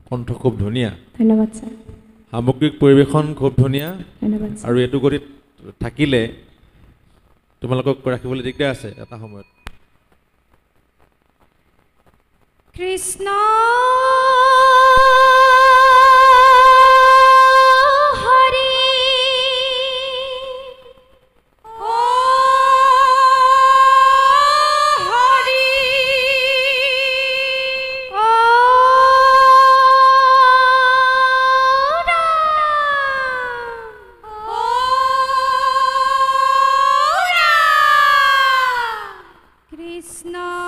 কণ্ঠ খুব ধুনীয়া ধন্যবাদ স্যাৰ সামগ্ৰিক পৰিবেশন খুব ধুনীয়া ধন্যবাদ আৰু এটো গতি থাকিলে তোমালোকক ৰাখিবলৈ দিগদাৰ আছে এটা সময়ত কৃষ্ণ Krishna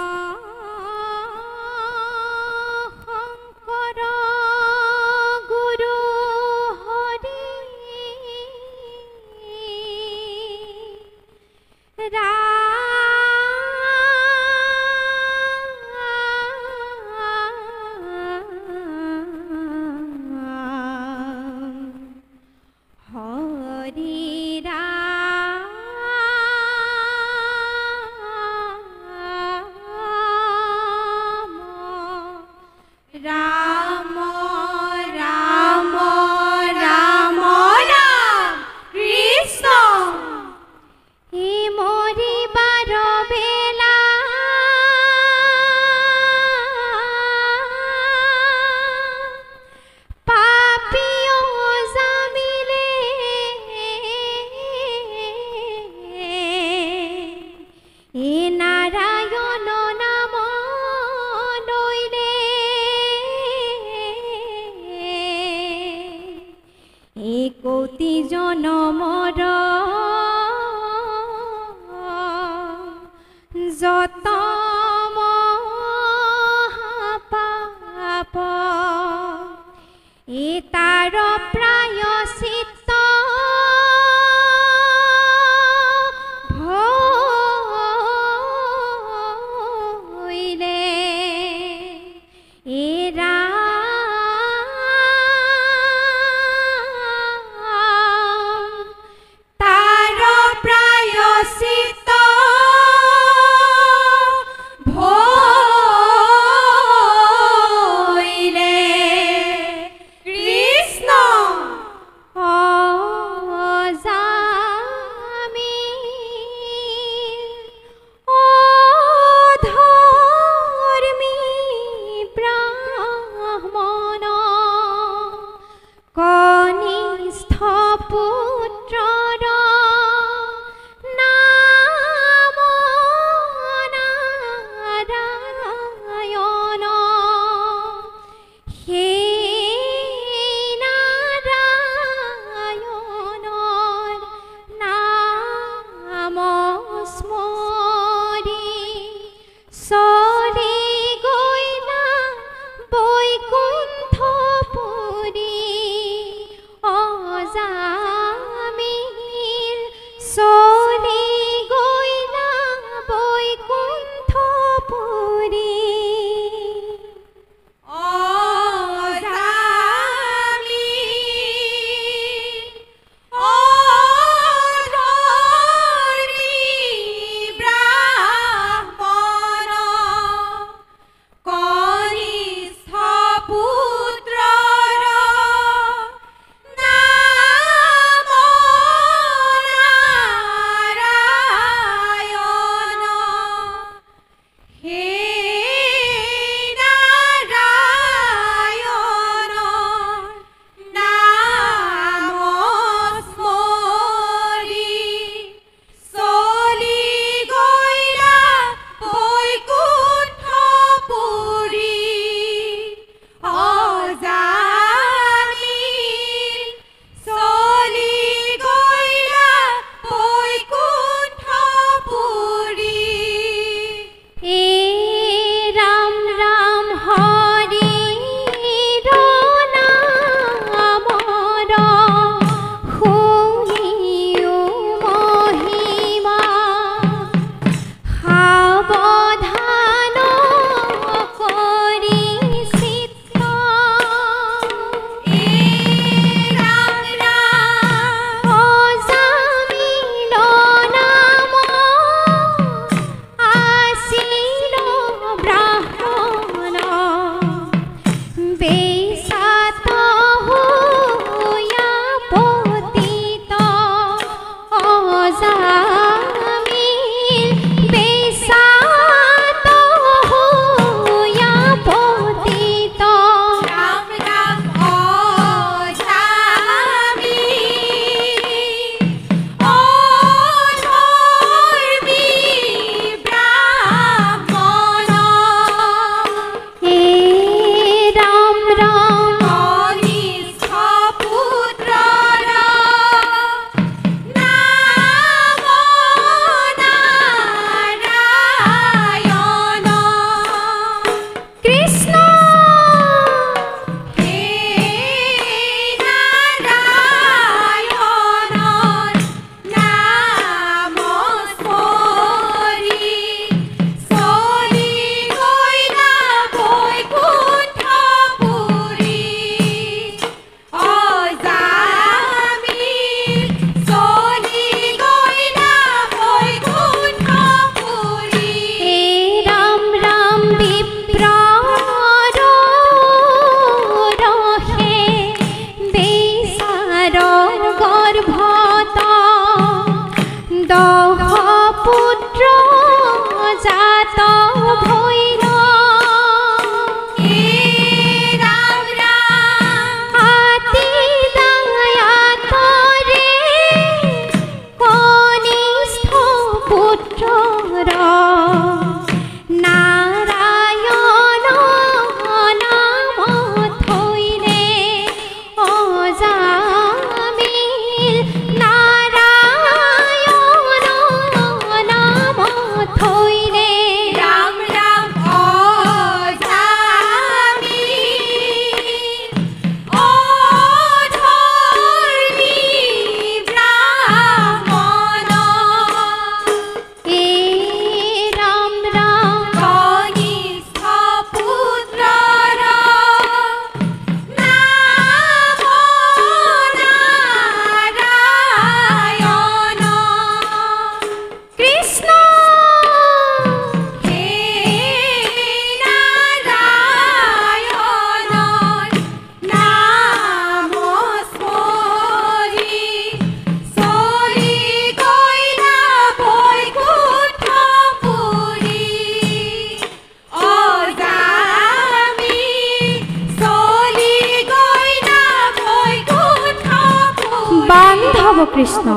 বান্ধৱ কৃষ্ণ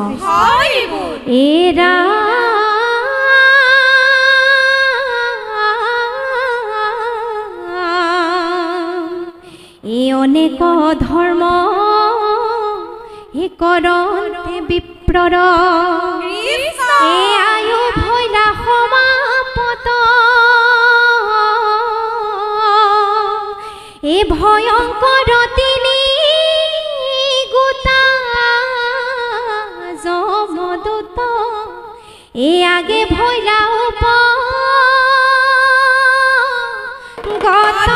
এৰা অনেক ধৰ্ম কৰন্তে বিপ্ৰৰ আয়ু ভৈলা সমাপত ভয়ংকৰ তিনি গোটা যমদূত আগে ভৈলা গত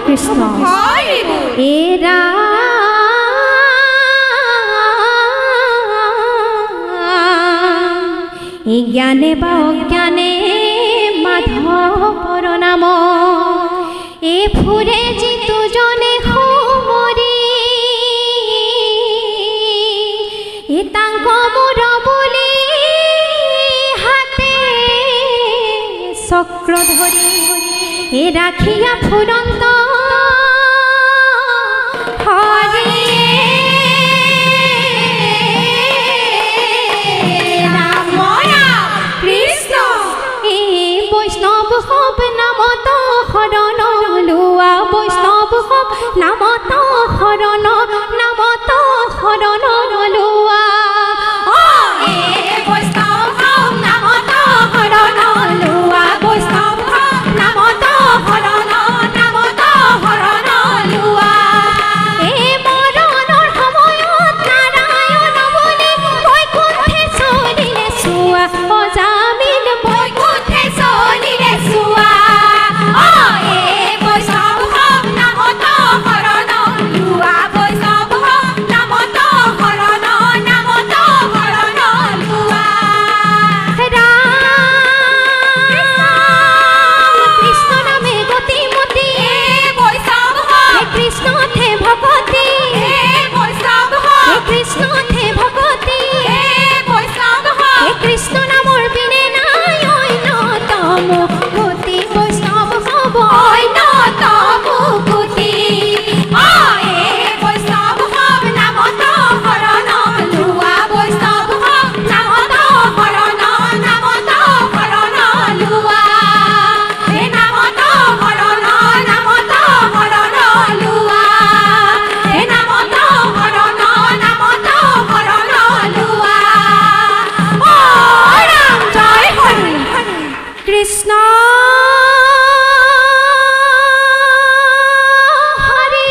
কৃষ্ণ এৰা জ্ঞানে বা অজ্ঞানে মাধৱৰ নাম ফুৰে যিটো জনে সমৰি তাংক মোৰ বুলি হাতে চক্ৰ ধৰি ৰাখিয়া ফুৰন্ত বৈষ্ণৱ হব নামত শৰণ লোৱা বৈষ্ণৱ হব নামত শৰণ লোৱা বৈষ্ণৱ হব নামত শৰণ লোৱা বৈষ্ণৱ হব নামত শৰণ লোৱা মৰণৰ সময়ত নাৰায়ণ বুলি বৈকুণ্ঠে চলিলে চোৱা অজামিল বৈকুণ্ঠে চলিলে চোৱা বৈষ্ণৱ হব নামত শৰণ লোৱা বৈষ্ণৱ হব নামত শৰণ লোৱা কৃষ্ণ নামে গতিমতী বৈষ্ণৱ হব কৃষ্ণতে ভকতি বৈষ্ণৱ হব কৃষ্ণতে ভকতি বৈষ্ণৱ হব কৃষ্ণ নামৰ বিনে নাই অন্যতম গতি বৈষ্ণৱ হব অন্যতম গতি বৈষ্ণৱ হব নামত শৰণ লোৱা বৈষ্ণৱ হব নামত শৰণ লোৱা নামত শৰণ লোৱা নামত শৰণ লোৱা ৰাম জয় হৰি কৃষ্ণ হৰি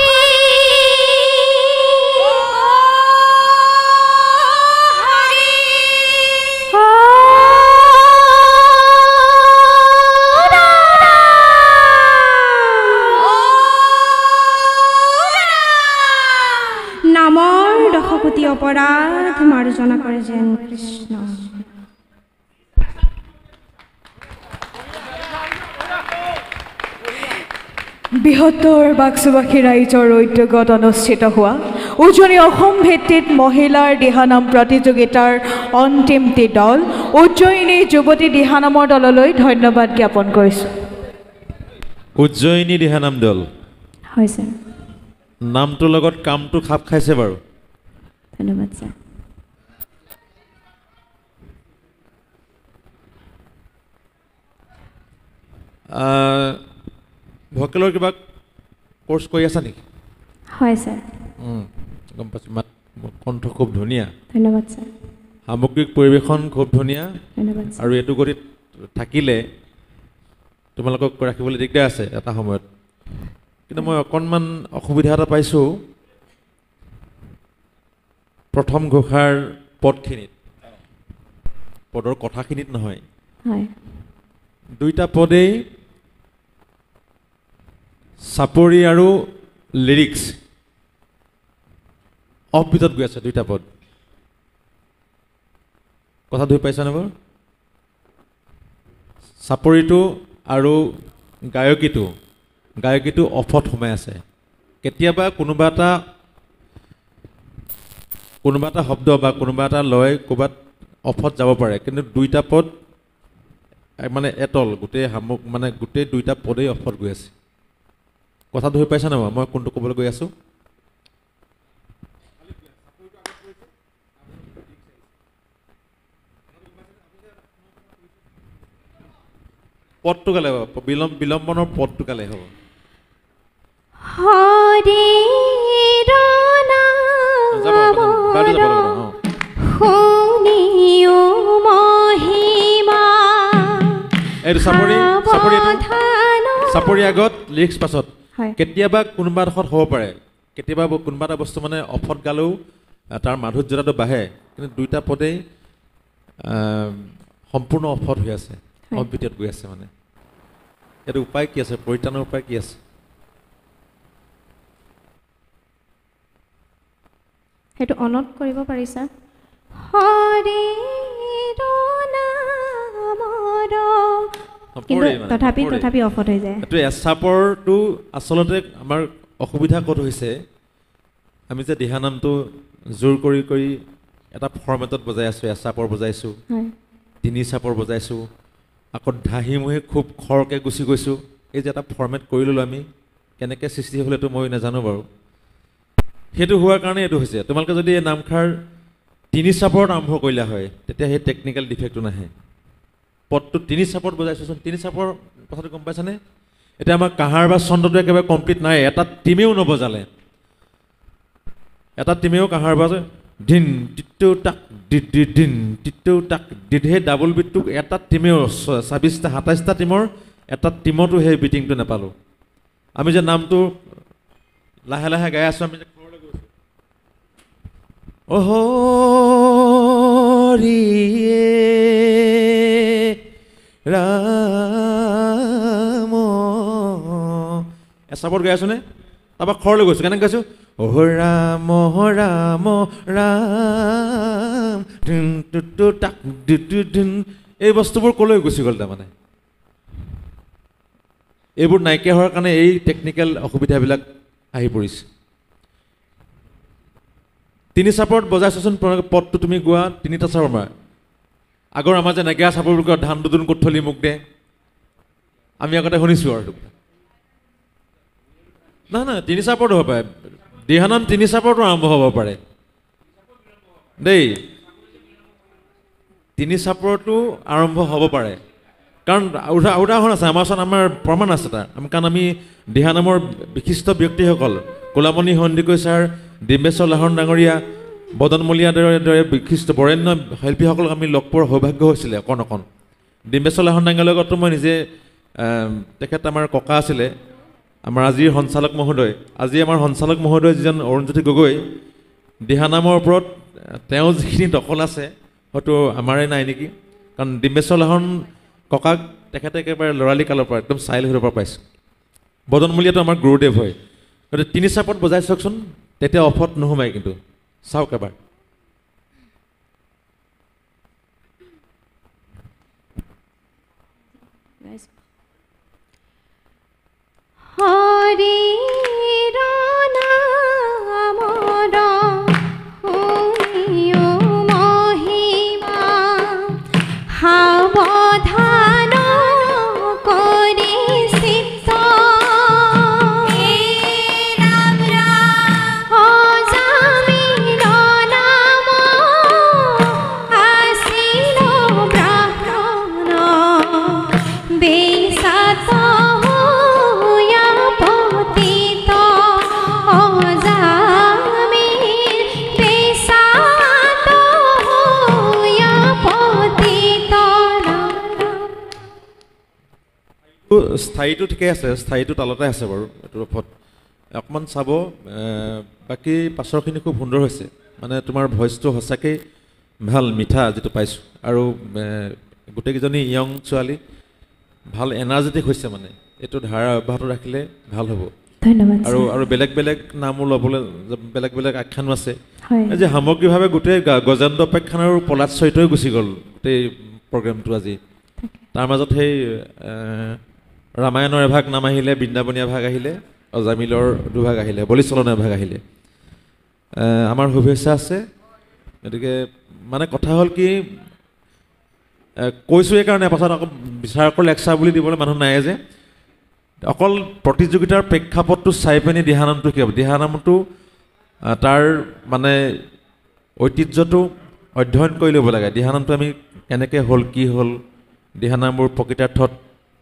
নামৰ দশকোটি অপৰাধ মাৰ্জনা কৰে যেন কৃষ্ণ বৃহত্তৰ বাক্সবাসী ৰাইজৰ উদ্যোগত অনুষ্ঠিত হোৱা উজনি অসম ভিত্তিত মহিলাৰ দিহানাম প্ৰতিযোগিতাৰ অন্তিমটি দল উজ্জয়িনী যুৱতী দিহানামৰ দললৈ ধন্যবাদ জ্ঞাপন কৰিছোঁ। উজ্জয়িনী দিহানাম দল হয় ছাৰ নামটোৰ লগত কামটো খাপ খাইছে বাৰু ধন্যবাদ ছাৰ ভকেলৰ কিবা কোৰ্চ কৰি আছা নেকি? হয় ছাৰ। গম পাইছোঁ, মাত কণ্ঠ খুব ধুনীয়া, ধন্যবাদ ছাৰ। সামগ্ৰিক পৰিৱেশন খুব ধুনীয়া, ধন্যবাদ ছাৰ। আৰু এইটো গতিত থাকিলে তোমালোকক ৰাখিবলৈ দিগদাৰ আছে এটা সময়ত। কিন্তু মই অকণমান অসুবিধা এটা পাইছোঁ প্ৰথম ঘোষাৰ পদখিনিত, পদৰ কথাখিনিত নহয়। হয়। দুইটা পদেই চাপৰি আৰু লিৰিক্স অফবিটত গৈ আছে দুইটা পদ। কথা ধুই পাইছানে বাৰু? চাপৰিটো আৰু গায়কীটো অফত সোমাই আছে। কেতিয়াবা কোনোবা এটা শব্দ বা কোনোবা এটা লয় ক'ৰবাত অফত যাব পাৰে, কিন্তু দুইটা পদ মানে এটল, গোটেই দুইটা পদেই অফত গৈ আছে। কথা ধৰি পাইছানে বাৰু মই কোনটো ক'বলৈ গৈ আছোঁ? পদটো গালে হ'ব, বিলম্বনৰ পদটো গালে হ'ব। হৰে এইটো চাপৰি আগত লিৰিক্স পাছত। কেতিয়াবা কোনোবা এডোখৰত হ'ব পাৰে, কেতিয়াবা কোনোবা এটা বস্তু মানে অফত গালেও তাৰ মাধুৰ্যতাটো বাঢ়ে, কিন্তু দুইটা পদেই সম্পূৰ্ণ অফত হৈ আছে, অফবিটত গৈ আছে। মানে এইটো উপায় কি আছে, পৰিত্ৰাণৰ উপায় কি আছে? সেইটো অনত কৰিব পাৰি ছাৰ। হৰে তথাপি অফত হৈ যায়। এইটো এচাপৰটো আচলতে আমাৰ অসুবিধা ক'ত হৈছে, আমি যে দিহানামটো জোৰ কৰি কৰি এটা ফৰ্মেটত বজাই আছোঁ, এচাপৰ বজাইছোঁ, তিনি চাপৰ বজাইছোঁ, আকৌ ধাহি মুহি খুব খৰকৈ গুচি গৈছোঁ। এই যে এটা ফৰ্মেট কৰি ল'লোঁ আমি, কেনেকৈ সৃষ্টি হ'লেতো মই নাজানো বাৰু। সেইটো হোৱাৰ কাৰণে এইটো হৈছে। তোমালোকে যদি এই নামষাৰ তিনি চাপৰত আৰম্ভ কৰিলা হয়, তেতিয়া সেই টেকনিকেল ডিফেক্টটো নাহে। পদটো তিনি চাপত বজাইছোঁচোন, তিনি চাপৰ কথাটো গম পাইছানে? এতিয়া আমাৰ কাহাৰ বা চন্দ্ৰটো একেবাৰে কমপ্লিট নাই, এটা টিমেও নবজালে, এটা টিমেও কাহাৰ বা ধিন টিটৌ টাক দিন টিটৌ টাক সেই ডাবল বিটটোক এটা টিমেও ২৬টা ২৭টা টিমৰ এটা টিমতো সেই বিটিংটো নাপালোঁ। আমি যে নামটো লাহে লাহে গাই আছোঁ, আমি যে ঘৰলৈ গৈছোঁ, অহ ৰাম এচাপত গাই আছোঁনে? তাৰপৰা ঘৰলৈ গৈছোঁ, কেনেকৈ গাইছোঁ? অহ ৰাম ৰাম ৰাম টাক এই বস্তুবোৰ ক'লৈ গুচি গ'ল? তাৰমানে এইবোৰ নাইকিয়া হোৱাৰ কাৰণে এই টেকনিকেল অসুবিধাবিলাক আহি পৰিছে। তিনি চাপৰত বজাইছোঁচোন, পদটো তুমি গোৱা তিনিটা চাপৰ মাৰা। আগৰ আমাৰ যে নেগেৰা চাপৰবোৰ কোৱা ধান দুদুন কোঠলি মোক দে, আমি আগতে শুনিছোঁ আৰু নহয় তিনি চাপৰটো হ'ব পাৰে, দিহানাম তিনি চাপৰটো আৰম্ভ হ'ব পাৰে দেই, তিনি চাপৰটো আৰম্ভ হ'ব পাৰে। কাৰণ উদাহৰণ আছে আমাৰ ওচৰত, আমাৰ প্ৰমাণ আছে তাৰ। কাৰণ আমি দিহানামৰ বিশিষ্ট ব্যক্তিসকল কোলামণি সন্দিকৈ ছাৰ, ডিম্বেশ্বৰ লাহন ডাঙৰীয়া, বদনমলীয়াৰ দৰে বিশিষ্ট বৰেণ্য শিল্পীসকলক আমি লগ পোৱাৰ সৌভাগ্য হৈছিলে অকণ। ডিম্বেশ্বৰ লাহন ডাঙৰীয়াৰ লগতো মই নিজে, তেখেত আমাৰ ককা আছিলে, আমাৰ আজিৰ সঞ্চালক মহোদয়, আজি আমাৰ সঞ্চালক মহোদয় যিজন অৰুণজ্যোতি গগৈ, দিহানামৰ ওপৰত তেওঁ যিখিনি দখল আছে হয়তো আমাৰে নাই নেকি। কাৰণ ডিম্বেশ্বৰ লাহন ককাক তেখেতে একেবাৰে ল'ৰালি কালৰ পৰা একদম চাইল্ডহুডৰ পৰা পাইছোঁ। বদনমলীয়াটো আমাৰ গুৰুদেৱ হয়। গতিকে তিনি চাপত বজাই চাওকচোন, তেতিয়া অফত নোসোমায় কিন্তু। চাওক এবাৰ। হৰি বেসাত স্থায়ীটো ঠিকে আছে, স্থায়ীটো তালতে আছে বাৰু এইটোৰ ওপৰত অকণমান চাব। বাকী পাছৰখিনি খুব সুন্দৰ হৈছে, মানে তোমাৰ ভইচটো সঁচাকৈ ভাল মিঠা যিটো পাইছোঁ, আৰু গোটেইকেইজনী য়ং ছোৱালী ভাল এনাৰ্জেটিক হৈছে, মানে এইটো ধাৰা অব্যাহত ৰাখিলে ভাল হ'ব। ধন্যবাদ আৰু ছাৰ। আৰু বেলেগ বেলেগ নামো ল'বলৈ বেলেগ বেলেগ আখ্যানো আছে। হয় এই যে সামগ্ৰিকভাৱে গোটেই গজেন্দ্ৰ উপাখ্যান আৰু পলাশ চৰিত্ৰই গুচি গ'ল গোটেই প্ৰগ্ৰেমটো আজি। তাৰ মাজত সেই ৰামায়ণৰ এভাগ নাম আহিলে, বৃন্দাবনীয় এভাগ আহিলে, অজামিলৰ দুভাগ আহিলে, বলিচলনৰ এভাগ আহিলে। আমাৰ শুভেচ্ছা আছে। গতিকে মানে কথা হ'ল কি, কৈছোঁ এইকাৰণে পাছত আকৌ বিচাৰকৰ লেকচাৰ বুলি দিবলৈ মানুহ নাই যে, অকল প্ৰতিযোগিতাৰ প্ৰেক্ষাপটটো চাই পিনি দিহানামটো কি হ'ব। দিহানামটো তাৰ মানে ঐতিহ্যটো অধ্যয়ন কৰি ল'ব লাগে। দিহানামটো আমি কেনেকৈ হ'ল, কি হ'ল, দিহানামবোৰ প্ৰকৃতাৰ্থত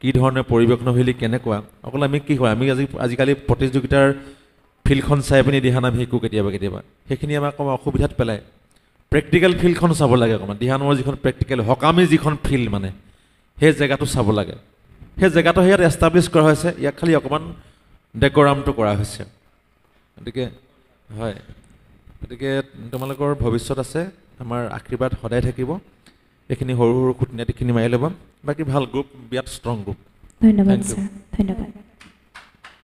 কি ধৰণে পৰিৱেশন শৈলী কেনেকুৱা। অকল আমি কি হয়, আমি আজিকালি প্ৰতিযোগিতাৰ ফিল্ডখন চাই পিনি দিহানাম শিকোঁ কেতিয়াবা কেতিয়াবা, সেইখিনি আমাক অকণমান অসুবিধাত পেলায়। প্ৰেক্টিকেল ফিল্ডখন চাব লাগে অকণমান, দিহানামৰ যিখন প্ৰেক্টিকেল সকামী যিখন ফিল্ড, মানে সেই জেগাটো চাব লাগে। সেই জেগাটো ইয়াত এষ্টাব্লিছ কৰা হৈছে, ইয়াক খালি অকণমান ডেক'ৰামটো কৰা হৈছে। গতিকে হয়, গতিকে তোমালোকৰ ভৱিষ্যত আছে, আমাৰ আশীৰ্বাদ সদায় থাকিব। এইখিনি সৰু সৰু খুঁটিনাটিখিনি মাৰি ল'বা। বাকী ভাল গ্ৰুপ, বিৰাট ষ্ট্ৰং গ্ৰুপ। ধন্যবাদ Thank you. ছাৰ, ধন্যবাদ।